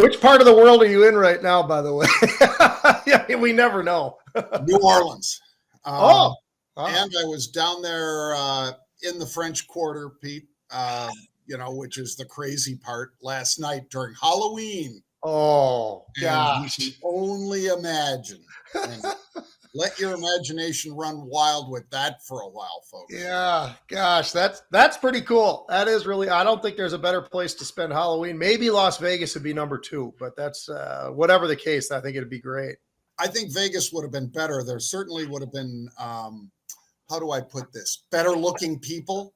Which part of the world are you in right now, by the way? Yeah, we never know. New Orleans. Wow. And I was down there in the French Quarter, Pete, which is the crazy part, last night during Halloween. Oh, And gosh. you can only imagine. And let your imagination run wild with that for a while, folks. Yeah, gosh, that's pretty cool. That is really, I don't think there's a better place to spend Halloween. Maybe Las Vegas would be number 2, but that's whatever the case, I think it'd be great. I think Vegas would have been better. There certainly would have been, how do I put this? Better looking people.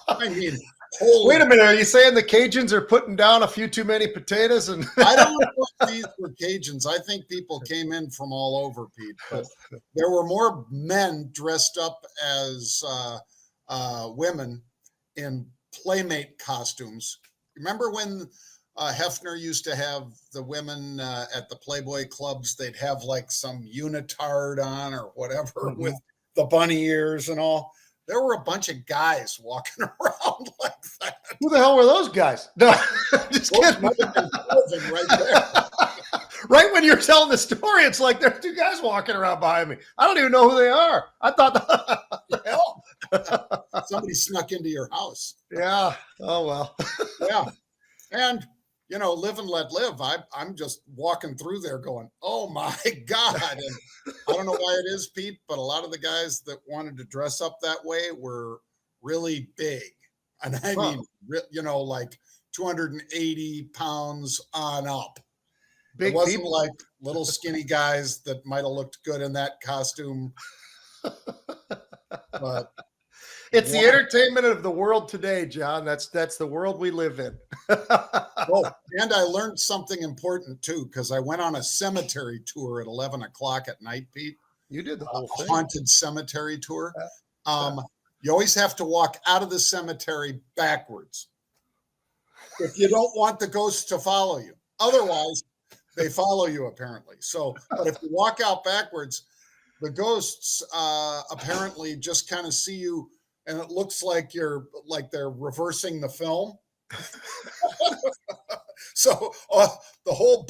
I mean, wait a minute. Are you saying the Cajuns are putting down a few too many potatoes? And I don't know if these were Cajuns. I think people came in from all over, Pete. But there were more men dressed up as women in Playmate costumes. Remember when Hefner used to have the women at the Playboy clubs? They'd have like some unitard on or whatever with the bunny ears and all. There were a bunch of guys walking around like that. Who the hell were those guys? No, just kidding. Right there. Right when you're telling the story, it's like there's 2 guys walking around behind me. I don't even know who they are. I thought, the hell? Somebody snuck into your house. Yeah. Oh, well. Yeah. And, live and let live. I'm just walking through there going, oh, my God. And I don't know why it is, Pete, but a lot of the guys that wanted to dress up that way were really big. And I mean, like 280 pounds on up. It wasn't people. Like little skinny guys that might have looked good in that costume. But it's the entertainment of the world today, John. That's the world we live in. Oh, and I learned something important too, because I went on a cemetery tour at 11 o'clock at night, Pete. You did the whole thing. A haunted cemetery tour. You always have to walk out of the cemetery backwards if you don't want the ghosts to follow you. Otherwise, they follow you apparently. So, but if you walk out backwards, the ghosts apparently just kind of see you, and it looks like they're reversing the film. So the whole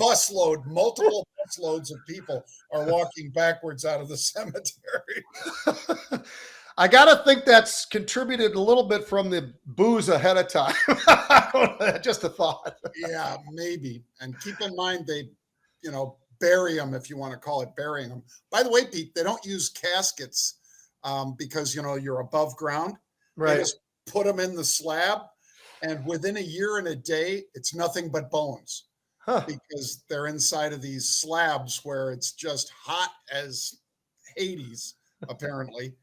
multiple bus loads of people are walking backwards out of the cemetery. I got to think that's contributed a little bit from the booze ahead of time. Just a thought. Yeah, maybe. And keep in mind, they, bury them, if you want to call it burying them. By the way, Pete, they don't use caskets because, you're above ground. Right. They just put them in the slab. And within a year and a day, it's nothing but bones because they're inside of these slabs where it's just hot as Hades, apparently.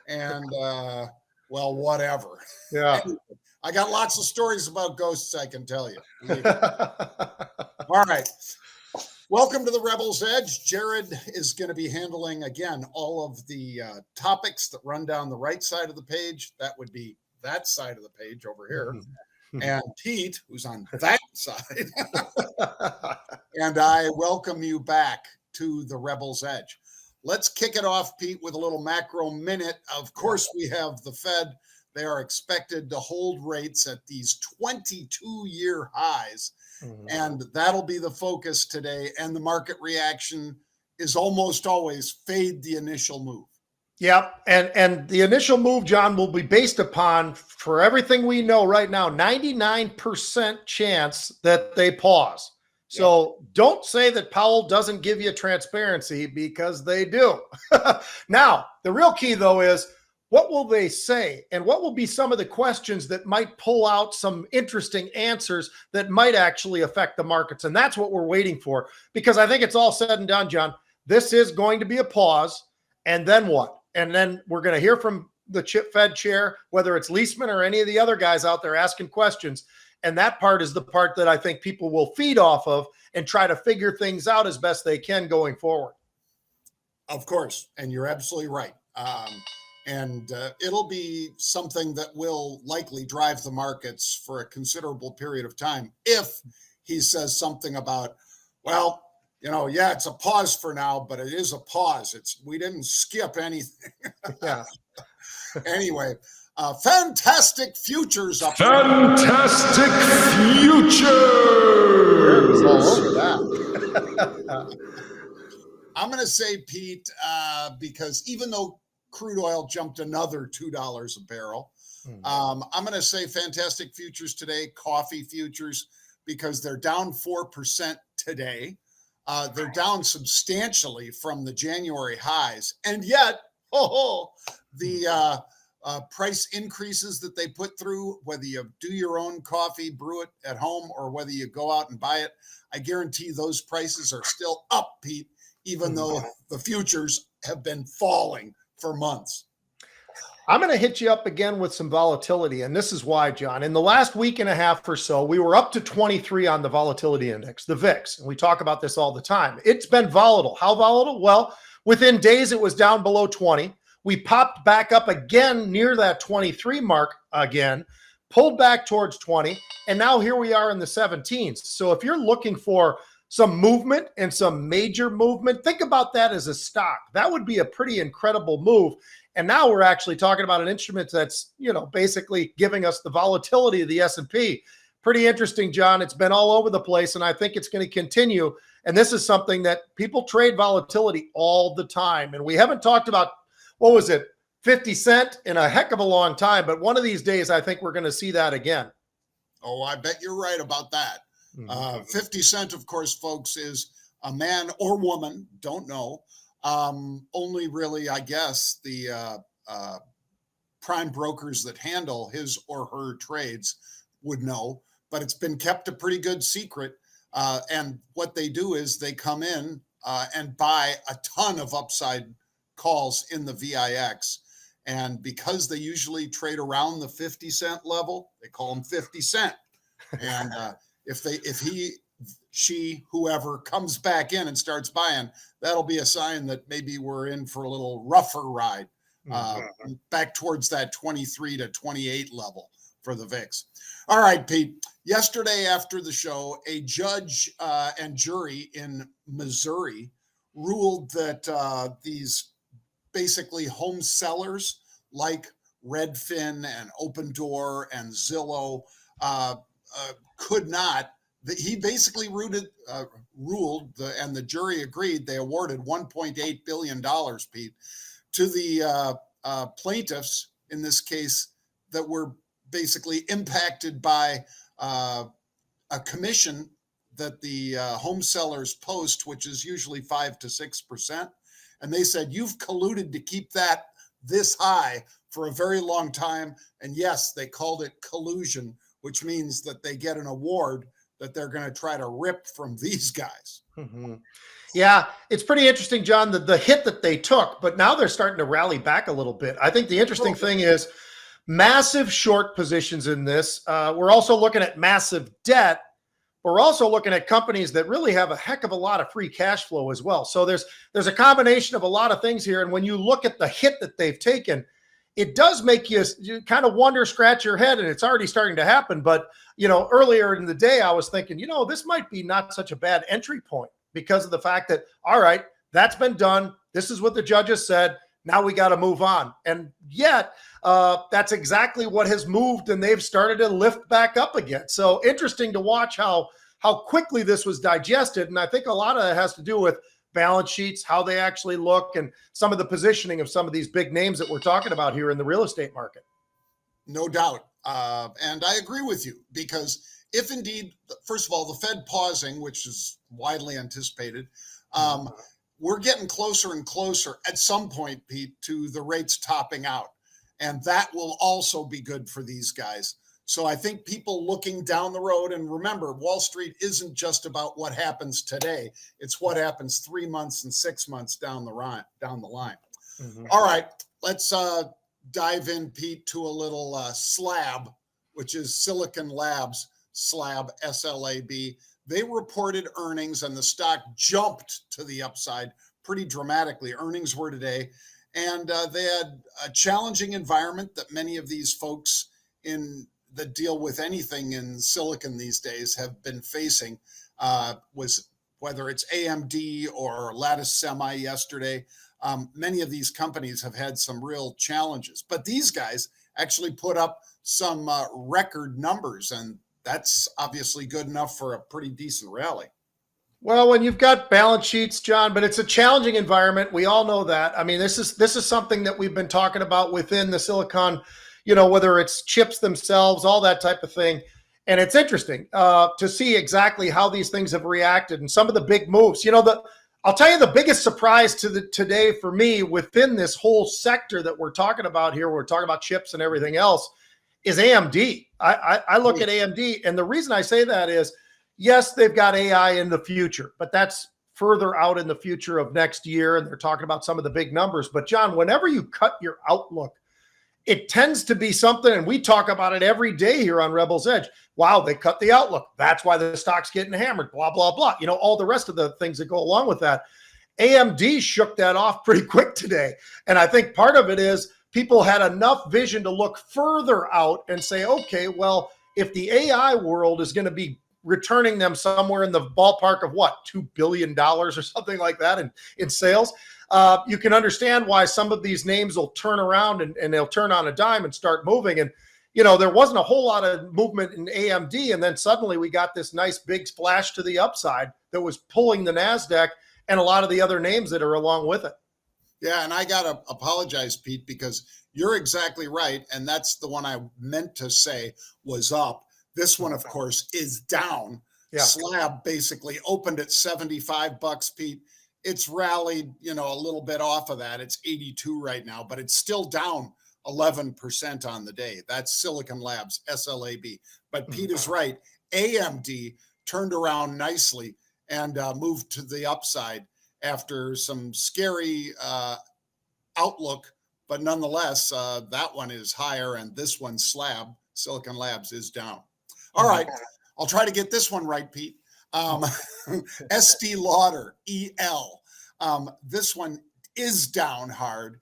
And, well, whatever. Yeah. Anyway, I got lots of stories about ghosts, I can tell you. All right. Welcome to the Rebel's Edge. Jared is going to be handling, again, all of the topics that run down the right side of the page. That would be that side of the page over here. And Pete, who's on that side. And I welcome you back to the Rebel's Edge. Let's kick it off, Pete, with a little macro minute. Of course, we have the Fed. They are expected to hold rates at these 22-year highs. And that'll be the focus today. And the market reaction is almost always fade the initial move. Yep. And the initial move, John, will be based upon, for everything we know right now, 99% chance that they pause. So don't say that Powell doesn't give you transparency, because they do. Now, the real key, though, is what will they say? And what will be some of the questions that might pull out some interesting answers that might actually affect the markets? And that's what we're waiting for, because I think it's all said and done, John. This is going to be a pause. And then what? And then we're going to hear from the Fed chair, whether it's Leisman or any of the other guys out there asking questions. And that part is the part that I think people will feed off of and try to figure things out as best they can going forward. Of course. And you're absolutely right. And it'll be something that will likely drive the markets for a considerable period of time if he says something about, well, it's a pause for now, but it is a pause. We didn't skip anything. Yeah. Anyway, Fantastic futures up. Fantastic futures. All over that. I'm going to say, Pete, because even though crude oil jumped another $2 a barrel, I'm going to say fantastic futures today, coffee futures, because they're down 4% today. They're down substantially from the January highs. And yet, the price increases that they put through, whether you do your own coffee, brew it at home, or whether you go out and buy it, I guarantee those prices are still up, Pete, even though the futures have been falling for months. I'm going to hit you up again with some volatility. And this is why, John. In the last week and a half or so, we were up to 23 on the volatility index, the VIX. And we talk about this all the time. It's been volatile. How volatile? Well, within days, it was down below 20. We popped back up again near that 23 mark again, pulled back towards 20. And now here we are in the 17s. So if you're looking for some movement and some major movement, think about that as a stock. That would be a pretty incredible move. And now we're actually talking about an instrument that's, basically giving us the volatility of the S&P. Pretty interesting, John. It's been all over the place, and I think it's going to continue. And this is something that people trade volatility all the time. And we haven't talked about, 50 cent in a heck of a long time. But one of these days, I think we're going to see that again. Oh, I bet you're right about that. 50 Cent, of course, folks, is a man or woman, don't know. Only really, I guess, the prime brokers that handle his or her trades would know, but it's been kept a pretty good secret. And what they do is they come in and buy a ton of upside calls in the VIX. And because they usually trade around the 50 cent level, they call them 50 Cent. And if he, she, whoever comes back in and starts buying, that'll be a sign that maybe we're in for a little rougher ride back towards that 23 to 28 level for the VIX. All right, Pete. Yesterday after the show, a judge and jury in Missouri ruled that these basically home sellers like Redfin and Open Door and Zillow could not. He basically ruled, and the jury agreed. They awarded $1.8 billion, Pete, to the plaintiffs in this case that were basically impacted by a commission that the home sellers post, which is usually 5 to 6%. And they said, you've colluded to keep that this high for a very long time. And yes, they called it collusion, which means that they get an award that they're going to try to rip from these guys. Yeah, it's pretty interesting, John, the hit that they took, but now they're starting to rally back a little bit. I think the interesting thing is massive short positions in this. We're also looking at massive debt. We're also looking at companies that really have a heck of a lot of free cash flow as well. So there's a combination of a lot of things here. And when you look at the hit that they've taken, it does make you kind of wonder, scratch your head, and it's already starting to happen. But, earlier in the day, I was thinking, this might be not such a bad entry point because of the fact that, all right, that's been done. This is what the judges said. Now we got to move on. And yet that's exactly what has moved, and they've started to lift back up again. So interesting to watch how quickly this was digested. And I think a lot of it has to do with balance sheets, how they actually look, and some of the positioning of some of these big names that we're talking about here in the real estate market. No doubt. And I agree with you, because if indeed, first of all, the Fed pausing, which is widely anticipated, we're getting closer and closer at some point, Pete, to the rates topping out. And that will also be good for these guys. So I think people looking down the road, and remember, Wall Street isn't just about what happens today. It's what happens 3 months and 6 months down the line. All right, let's dive in, Pete, to a little SLAB, which is Silicon Labs, SLAB, SLAB. They reported earnings and the stock jumped to the upside pretty dramatically. Earnings were today, and they had a challenging environment that many of these folks that deal with anything in silicon these days have been facing, was whether it's AMD or Lattice Semi yesterday. Many of these companies have had some real challenges, but these guys actually put up some record numbers, and that's obviously good enough for a pretty decent rally. Well, when you've got balance sheets, John, but it's a challenging environment. We all know that. I mean, this is something that we've been talking about within the silicon, whether it's chips themselves, all that type of thing. And it's interesting to see exactly how these things have reacted and some of the big moves. I'll tell you the biggest surprise today for me within this whole sector that we're talking about here, we're talking about chips and everything else, is AMD. I look at AMD, and the reason I say that is, yes, they've got AI in the future, but that's further out in the future of next year, and they're talking about some of the big numbers. But John, whenever you cut your outlook, it tends to be something, and we talk about it every day here on Rebel's Edge. Wow, they cut the outlook. That's why the stock's getting hammered, blah, blah, blah. All the rest of the things that go along with that. AMD shook that off pretty quick today. And I think part of it is people had enough vision to look further out and say, okay, well, if the AI world is going to be returning them somewhere in the ballpark of what, $2 billion or something like that in sales, you can understand why some of these names will turn around and they'll turn on a dime and start moving. And, there wasn't a whole lot of movement in AMD. And then suddenly we got this nice big splash to the upside that was pulling the NASDAQ and a lot of the other names that are along with it. Yeah, and I got to apologize, Pete, because you're exactly right. And that's the one I meant to say was up. This one, of course, is down. Yeah. SLAB basically opened at $75, Pete. It's rallied, a little bit off of that. It's 82 right now, but it's still down 11% on the day. That's Silicon Labs, SLAB. But Pete is right. AMD turned around nicely and moved to the upside after some scary outlook. But nonetheless, that one is higher, and this one, SLAB, Silicon Labs, is down. All right. I'll try to get this one right, Pete. Estee Lauder, EL. This one is down hard.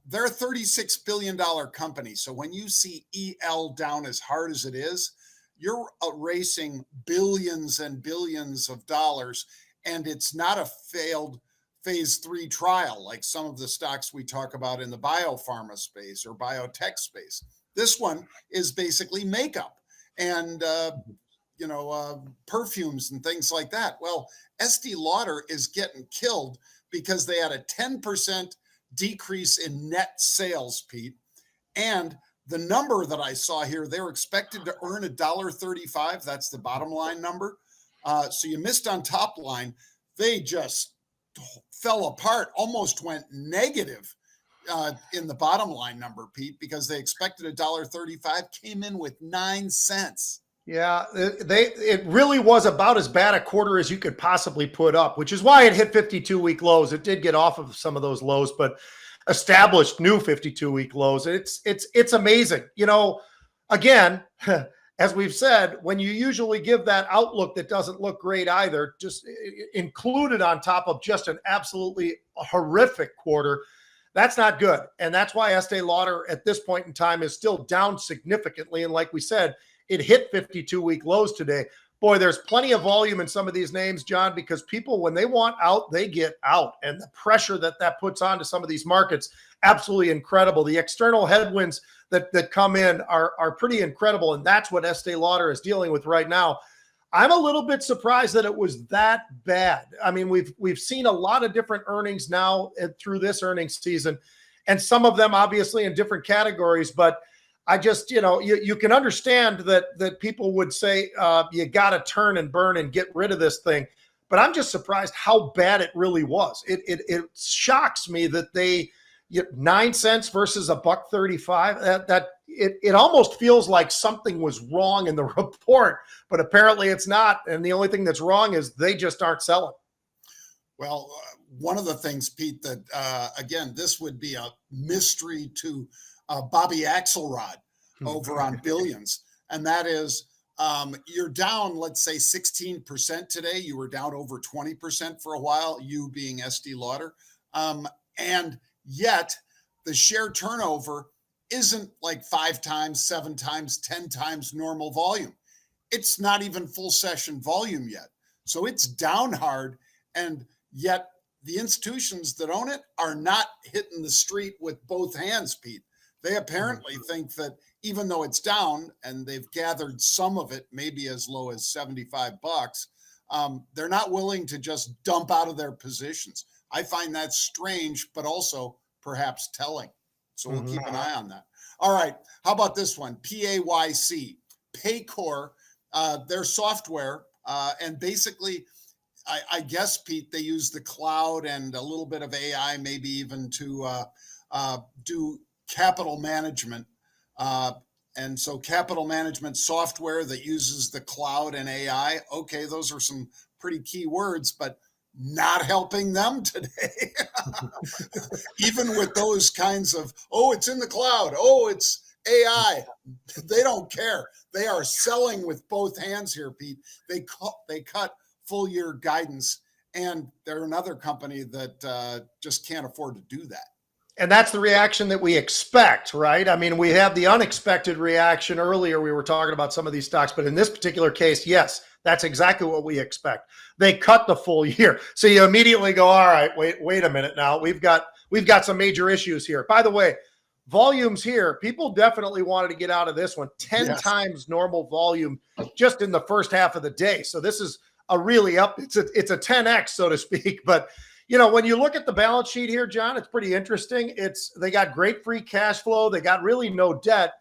They're a $36 billion company. So when you see EL down as hard as it is, you're erasing billions and billions of dollars. And it's not a failed phase 3 trial like some of the stocks we talk about in the biopharma space or biotech space. This one is basically makeup and perfumes and things like that. Well, Estee Lauder is getting killed because they had a 10% decrease in net sales, Pete. And the number that I saw here, they were expected to earn $1.35. That's the bottom line number. So you missed on top line. They just fell apart, almost went negative in the bottom line number, Pete, because they expected $1.35, came in with 9 cents. Yeah, it really was about as bad a quarter as you could possibly put up, which is why it hit 52-week lows. It did get off of some of those lows, but established new 52-week lows. It's amazing. Again, as we've said, when you usually give that outlook that doesn't look great either, just included on top of just an absolutely horrific quarter, that's not good. And that's why Estee Lauder at this point in time is still down significantly. And like we said, it hit 52-week lows today. Boy, there's plenty of volume in some of these names, John, because people, when they want out, they get out. And the pressure that puts onto some of these markets, absolutely incredible. The external headwinds that come in are pretty incredible. And that's what Estee Lauder is dealing with right now. I'm a little bit surprised that it was that bad. I mean, we've seen a lot of different earnings now through this earnings season, and some of them obviously in different categories, but I just, you can understand that people would say you got to turn and burn and get rid of this thing. But I'm just surprised how bad it really was. It shocks me that they 9 cents versus $1.35. That it almost feels like something was wrong in the report, but apparently it's not. And the only thing that's wrong is they just aren't selling. Well, one of the things, Pete, that again, this would be a mystery to Bobby Axelrod over on Billions. And that is you're down, let's say 16% today. You were down over 20% for a while, you being Estee Lauder. And yet the share turnover isn't like 5 times, 7 times, 10 times normal volume. It's not even full session volume yet. So it's down hard. And yet the institutions that own it are not hitting the street with both hands, Pete. They apparently think that even though it's down and they've gathered some of it, maybe as low as $75, they're not willing to just dump out of their positions. I find that strange, but also perhaps telling. So we'll keep an eye on that. All right. How about this one? PAYC, Paycor, their software. And basically, I guess, Pete, they use the cloud and a little bit of AI, maybe even to do capital management. And so capital management software that uses the cloud and AI. Okay, those are some pretty key words, but not helping them today. Even with those kinds of, oh, it's in the cloud. Oh, it's AI. They don't care. They are selling with both hands here, Pete. They cut full year guidance, and they're another company that just can't afford to do that. And that's the reaction that we expect, right? I mean, we have the unexpected reaction earlier. We were talking about some of these stocks, but in this particular case, yes, that's exactly what we expect. They cut the full year. So you immediately go, all right, wait a minute now. We've got some major issues here. By the way, volumes here, people definitely wanted to get out of this one. 10 times normal volume just in the first half of the day. So this is a really it's a 10x, so to speak. But you know, when you look at the balance sheet here, John, it's pretty interesting. They got great free cash flow. They got really no debt.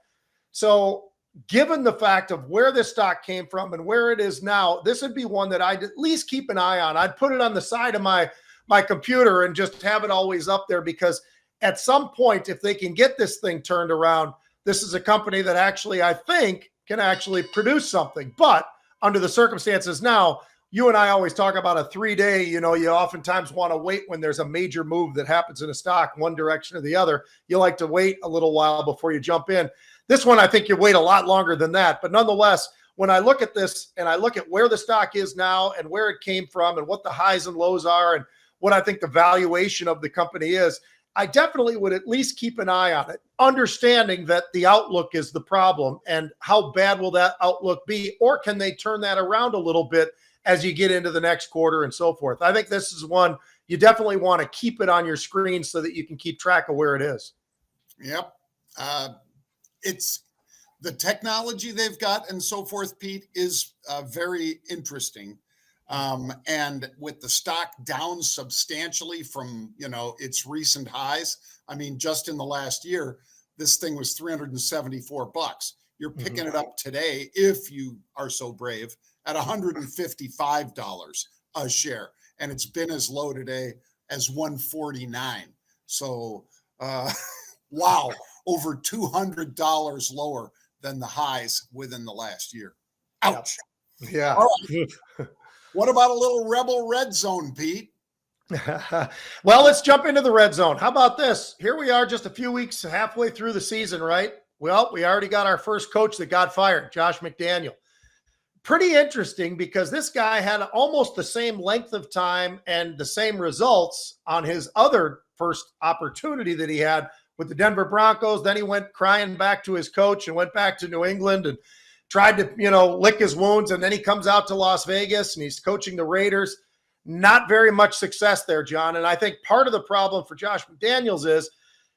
So given the fact of where this stock came from and where it is now, this would be one that I'd at least keep an eye on. I'd put it on the side of my computer and just have it always up there, because at some point, if they can get this thing turned around, this is a company that actually, I think, can actually produce something. But under the circumstances now, you and I always talk about a 3-day, you oftentimes want to wait when there's a major move that happens in a stock, one direction or the other. You like to wait a little while before you jump in. This one, I think you wait a lot longer than that. But nonetheless, when I look at this and I look at where the stock is now and where it came from and what the highs and lows are and what I think the valuation of the company is, I definitely would at least keep an eye on it, understanding that the outlook is the problem. And how bad will that outlook be? Or can they turn that around a little bit as you get into the next quarter and so forth? I think this is one you definitely want to keep it on your screen so that you can keep track of where it is. Yep. It's the technology they've got and so forth, Pete, is very interesting. And with the stock down substantially from, its recent highs, I mean, just in the last year, this thing was $374. You're picking it up today, if you are so brave, at $155 a share. And it's been as low today as $149. So, wow, over $200 lower than the highs within the last year. Ouch. Yeah. All right. What about a little Rebel Red Zone, Pete? Well, let's jump into the red zone. How about this? Here we are just a few weeks halfway through the season, right? Well, we already got our first coach that got fired, Josh McDaniel. Pretty interesting, because this guy had almost the same length of time and the same results on his other first opportunity that he had with the Denver Broncos. Then he went crying back to his coach and went back to New England and tried to, lick his wounds. And then he comes out to Las Vegas and he's coaching the Raiders. Not very much success there, John. And I think part of the problem for Josh McDaniels is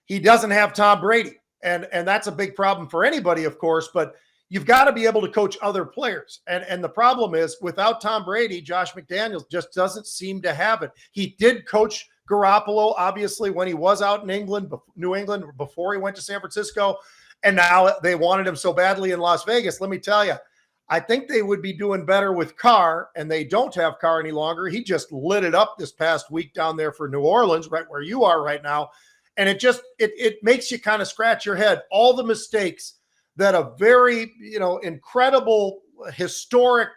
he doesn't have Tom Brady. And that's a big problem for anybody, of course, but you've got to be able to coach other players. And the problem is, without Tom Brady, Josh McDaniels just doesn't seem to have it. He did coach Garoppolo, obviously, when he was out in New England, before he went to San Francisco. And now they wanted him so badly in Las Vegas. Let me tell you, I think they would be doing better with Carr, and they don't have Carr any longer. He just lit it up this past week down there for New Orleans, right where you are right now. And it makes you kind of scratch your head. All the mistakes that a very, incredible, historic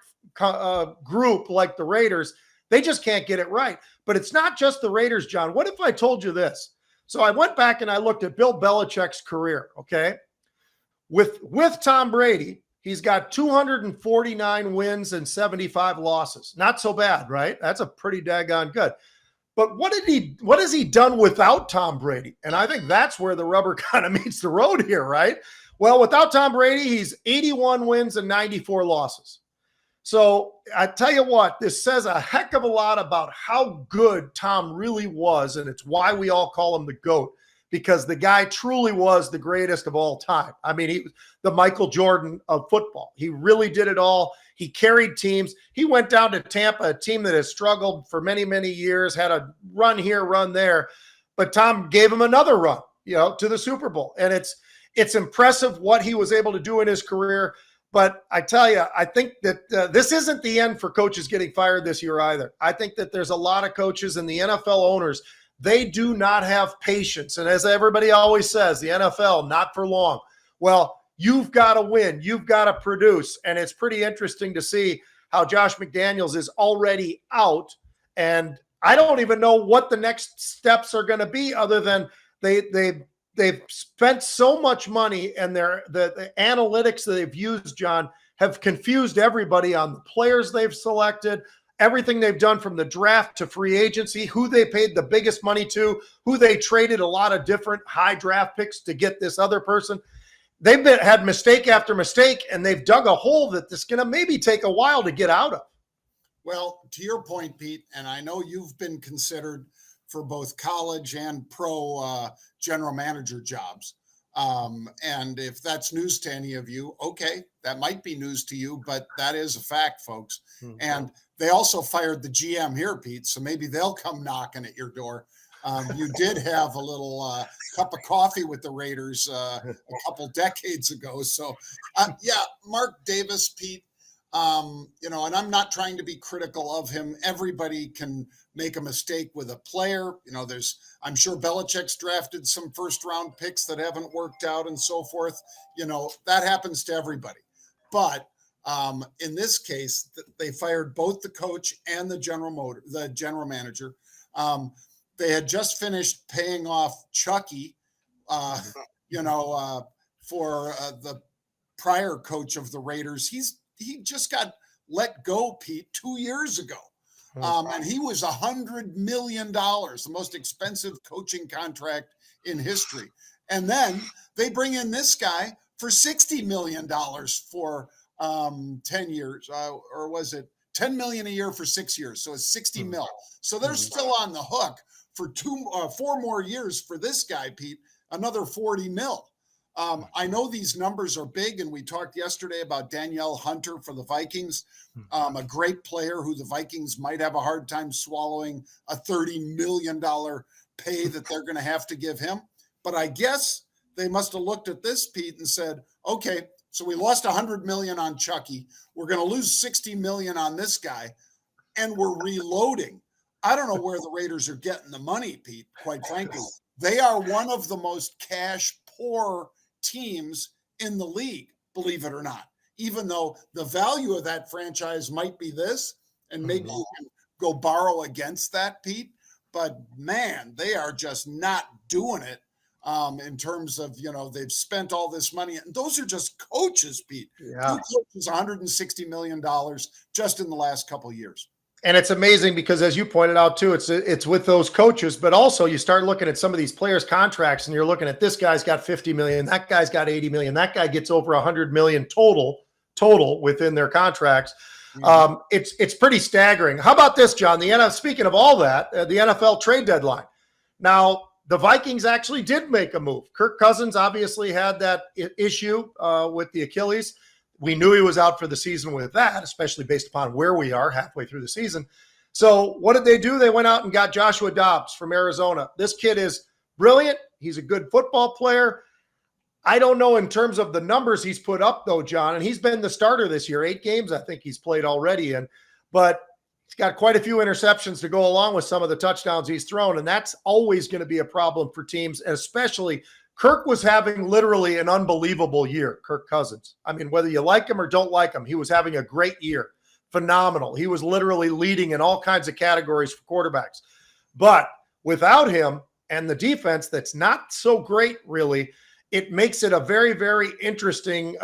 group like the Raiders, they just can't get it right. But it's not just the Raiders, John. What if I told you this? So I went back and I looked at Bill Belichick's career, okay? With Tom Brady, he's got 249 wins and 75 losses. Not so bad, right? That's a pretty daggone good. But what has he done without Tom Brady? And I think that's where the rubber kind of meets the road here, right? Well, without Tom Brady, he's 81 wins and 94 losses. So I tell you what, this says a heck of a lot about how good Tom really was, and it's why we all call him the GOAT, because the guy truly was the greatest of all time. I mean, he was the Michael Jordan of football. He really did it all. He carried teams. He went down to Tampa, a team that has struggled for many, many years, had a run here, run there. But Tom gave him another run, to the Super Bowl. And it's impressive what he was able to do in his career. But I tell you, I think that this isn't the end for coaches getting fired this year either. I think that there's a lot of coaches and the NFL owners, they do not have patience. And as everybody always says, the NFL, not for long. Well, you've got to win. You've got to produce. And it's pretty interesting to see how Josh McDaniels is already out. And I don't even know what the next steps are going to be other than they've spent so much money, and the analytics that they've used, John, have confused everybody on the players they've selected, everything they've done from the draft to free agency, who they paid the biggest money to, who they traded a lot of different high draft picks to get this other person. They've had mistake after mistake, and they've dug a hole that this going to maybe take a while to get out of. Well, to your point, Pete, and I know you've been considered for both college and pro general manager jobs. And if that's news to any of you, okay, that might be news to you, but that is a fact, folks. Mm-hmm. And they also fired the GM here, Pete, so maybe they'll come knocking at your door. You did have a little cup of coffee with the Raiders a couple decades ago. So, yeah, Mark Davis, Pete, and I'm not trying to be critical of him. Everybody can make a mistake with a player. I'm sure Belichick's drafted some first round picks that haven't worked out and so forth. That happens to everybody. But in this case, they fired both the coach and the general manager. They had just finished paying off Chucky, for the prior coach of the Raiders. He just got let go, Pete, 2 years ago. And he was $100 million, the most expensive coaching contract in history. And then they bring in this guy for $60 million for 10 years, or was it $10 million a year for 6 years? So it's 60 mil. So they're still on the hook for 4 more years for this guy, Pete, another 40 mil. I know these numbers are big, and we talked yesterday about Danielle Hunter for the Vikings, a great player who the Vikings might have a hard time swallowing a $30 million pay that they're going to have to give him. But I guess they must have looked at this, Pete, and said, okay, so we lost $100 million on Chucky. We're going to lose $60 million on this guy, and we're reloading. I don't know where the Raiders are getting the money, Pete, quite frankly. They are one of the most cash poor teams in the league, believe it or not, even though the value of that franchise might be this, and maybe you can go borrow against that, Pete. But man, they are just not doing it in terms of, they've spent all this money. And those are just coaches, Pete. Yeah. 2 coaches, $160 million just in the last couple of years. And it's amazing because, as you pointed out too, it's with those coaches, but also you start looking at some of these players' contracts, and you're looking at this guy's got 50 million, that guy's got 80 million, that guy gets over 100 million total within their contracts. Mm-hmm. It's pretty staggering. How about this, John? Speaking of all that, the NFL trade deadline. Now, the Vikings actually did make a move. Kirk Cousins obviously had that issue with the Achilles. We knew he was out for the season with that, especially based upon where we are halfway through the season. So what did they do? They went out and got Joshua Dobbs from Arizona. This kid is brilliant. He's a good football player. I don't know in terms of the numbers he's put up, though, John, and he's been the starter this year. 8 games I think he's played already in. But he's got quite a few interceptions to go along with some of the touchdowns he's thrown, and that's always going to be a problem for teams, and especially – Kirk was having literally an unbelievable year, Kirk Cousins. I mean, whether you like him or don't like him, he was having a great year. Phenomenal. He was literally leading in all kinds of categories for quarterbacks. But without him and the defense that's not so great, really, it makes it a very, very interesting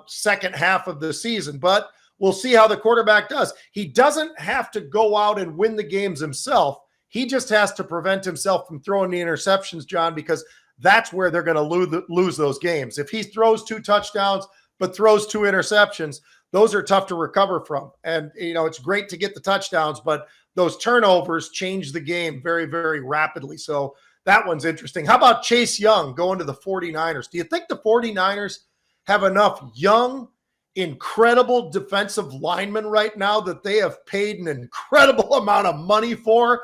second half of the season. But we'll see how the quarterback does. He doesn't have to go out and win the games himself. He just has to prevent himself from throwing the interceptions, John, because that's where they're going to lose those games. If he throws 2 touchdowns but throws 2 interceptions, those are tough to recover from. And, it's great to get the touchdowns, but those turnovers change the game very, very rapidly. So that one's interesting. How about Chase Young going to the 49ers? Do you think the 49ers have enough young, incredible defensive linemen right now that they have paid an incredible amount of money for?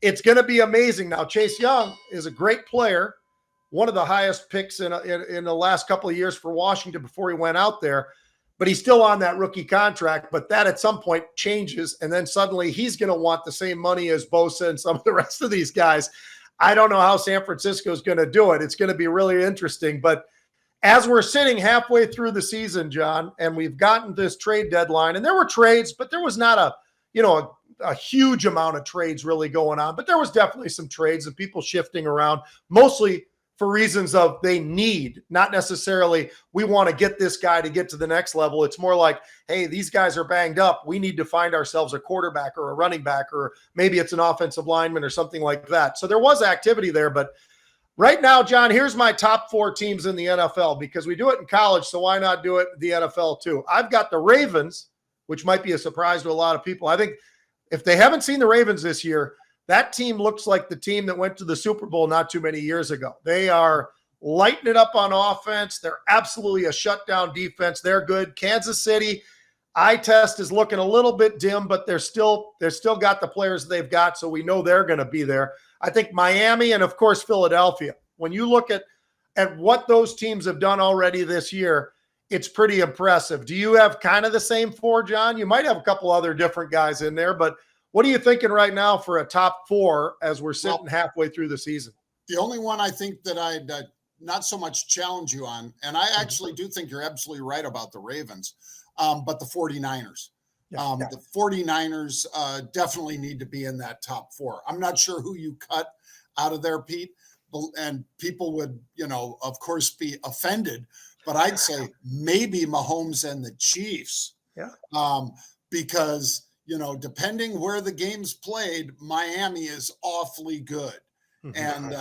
It's going to be amazing. Now, Chase Young is a great player, one of the highest picks in the last couple of years for Washington before he went out there, but he's still on that rookie contract. But that at some point changes, and then suddenly he's going to want the same money as Bosa and some of the rest of these guys. I don't know how San Francisco is going to do it. It's going to be really interesting. But as we're sitting halfway through the season, John, and we've gotten this trade deadline, and there were trades, but there was not a huge amount of trades really going on, but there was definitely some trades and people shifting around, mostly for reasons of they need, not necessarily we want to get this guy to get to the next level. It's more like, hey, these guys are banged up. We need to find ourselves a quarterback or a running back, or maybe it's an offensive lineman or something like that. So there was activity there, but right now, John, here's my top 4 teams in the NFL, because we do it in college, so why not do it in the NFL too? I've got the Ravens, which might be a surprise to a lot of people. I think if they haven't seen the Ravens this year, that team looks like the team that went to the Super Bowl not too many years ago. They are lighting it up on offense. They're absolutely a shutdown defense. They're good. Kansas City, eye test is looking a little bit dim, but they're still got the players they've got, so we know they're going to be there. I think Miami and, of course, Philadelphia. When you look at what those teams have done already this year, it's pretty impressive. Do you have kind of the same 4, John? You might have a couple other different guys in there, but what are you thinking right now for a top 4 as we're sitting halfway through the season? The only one I think that I'd not so much challenge you on, and I actually do think you're absolutely right about the Ravens, but the 49ers. The 49ers definitely need to be in that top 4. I'm not sure who you cut out of there, Pete, and people would, of course, be offended, but I'd say maybe Mahomes and the Chiefs. Yeah. Because, depending where the game's played, Miami is awfully good. And,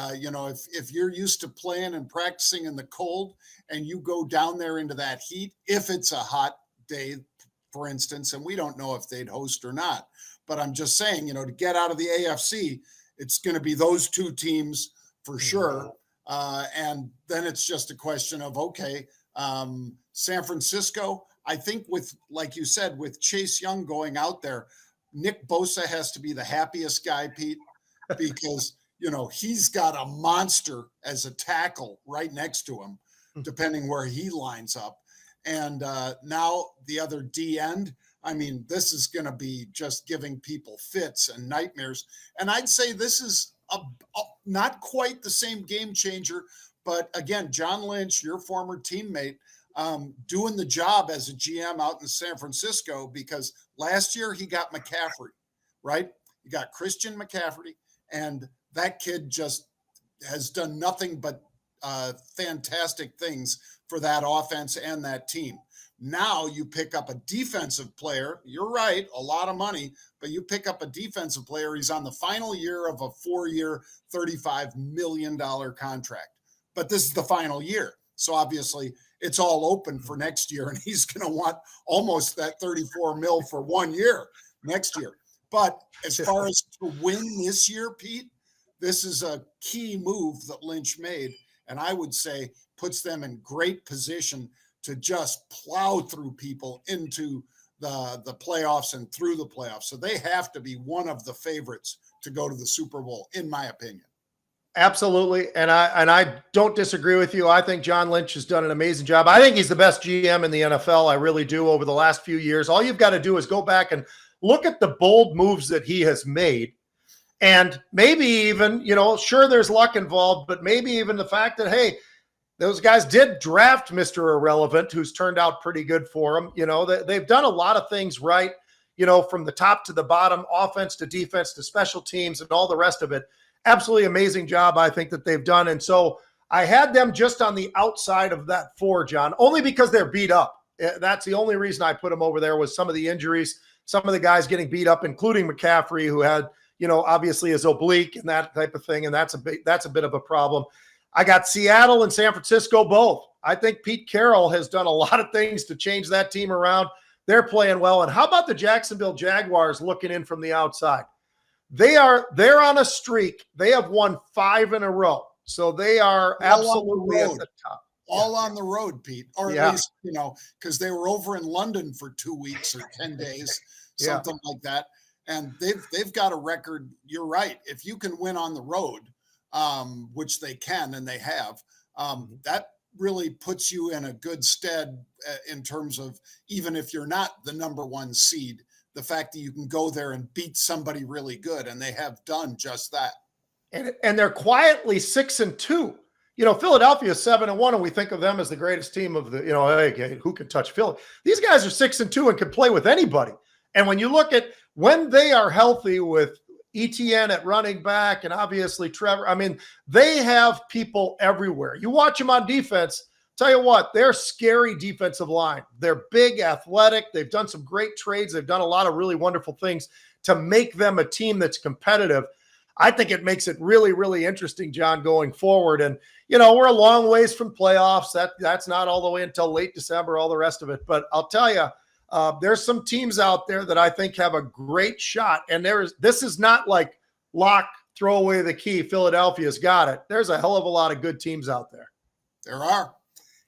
if you're used to playing and practicing in the cold and you go down there into that heat, if it's a hot day, for instance, and we don't know if they'd host or not, but I'm just saying, to get out of the AFC, it's going to be those 2 teams for sure. And then it's just a question of, okay, San Francisco, I think like you said, with Chase Young going out there, Nick Bosa has to be the happiest guy, Pete, because, he's got a monster as a tackle right next to him, depending where he lines up. And now the other D end, I mean, this is going to be just giving people fits and nightmares. And I'd say this is not quite the same game changer, but again, John Lynch, your former teammate, doing the job as a GM out in San Francisco, because last year he got McCaffrey, right? You got Christian McCaffrey, and that kid just has done nothing but fantastic things for that offense and that team. Now you pick up a defensive player. You're right, a lot of money, but you pick up a defensive player. He's on the final year of a 4-year, $35 million contract. But this is the final year. So obviously it's all open for next year, and he's going to want almost that 34 mil for 1 year next year. But as far as to win this year, Pete, this is a key move that Lynch made, and I would say puts them in great position to just plow through people into the playoffs and through the playoffs. So they have to be one of the favorites to go to the Super Bowl, in my opinion. Absolutely. And I don't disagree with you. I think John Lynch has done an amazing job. I think he's the best GM in the NFL. I really do, over the last few years. All you've got to do is go back and look at the bold moves that he has made. And maybe even, sure, there's luck involved, but maybe even the fact that, hey, those guys did draft Mr. Irrelevant, who's turned out pretty good for them. They've done a lot of things right, from the top to the bottom, offense to defense to special teams and all the rest of it. Absolutely amazing job, I think, that they've done. And so I had them just on the outside of that 4, John, only because they're beat up. That's the only reason I put them over there, was some of the injuries, some of the guys getting beat up, including McCaffrey, who had, obviously his oblique and that type of thing. And that's a bit of a problem. I got Seattle and San Francisco both. I think Pete Carroll has done a lot of things to change that team around. They're playing well. And how about the Jacksonville Jaguars looking in from the outside? they're on a streak. They have won 5 in a row. So they are absolutely at the top. All on the road, Pete, or Yeah. at least, because they were over in London for 2 weeks or 10 days, something like that. And they've got a record. You're right. If you can win on the road, which they can, and they have, that really puts you in a good stead in terms of, even if you're not the number 1 seed, the fact that you can go there and beat somebody really good. And they have done just that. And they're quietly 6-2. Philadelphia is 7-1, and we think of them as the greatest team of the, hey, who can touch Philly? These guys are 6-2 and can play with anybody. And when you look at when they are healthy with ETN at running back and obviously Trevor, I mean, they have people everywhere. You watch them on defense, tell you what, they're scary defensive line. They're big, athletic. They've done some great trades. They've done a lot of really wonderful things to make them a team that's competitive. I think it makes it really, really interesting, John, going forward. And, we're a long ways from playoffs. That's not all the way until late December, all the rest of it. But I'll tell you, there's some teams out there that I think have a great shot. And this is not like lock, throw away the key, Philadelphia's got it. There's a hell of a lot of good teams out there. There are.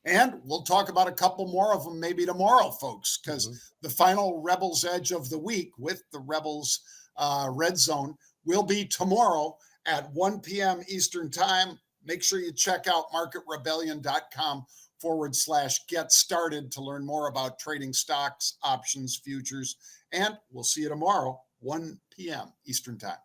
And we'll talk about a couple more of them maybe tomorrow, folks, because the final Rebels Edge of the week with the Rebels Red Zone will be tomorrow at 1 p.m. Eastern Time. Make sure you check out marketrebellion.com/get started to learn more about trading stocks, options, futures, and we'll see you tomorrow, 1 p.m. Eastern Time.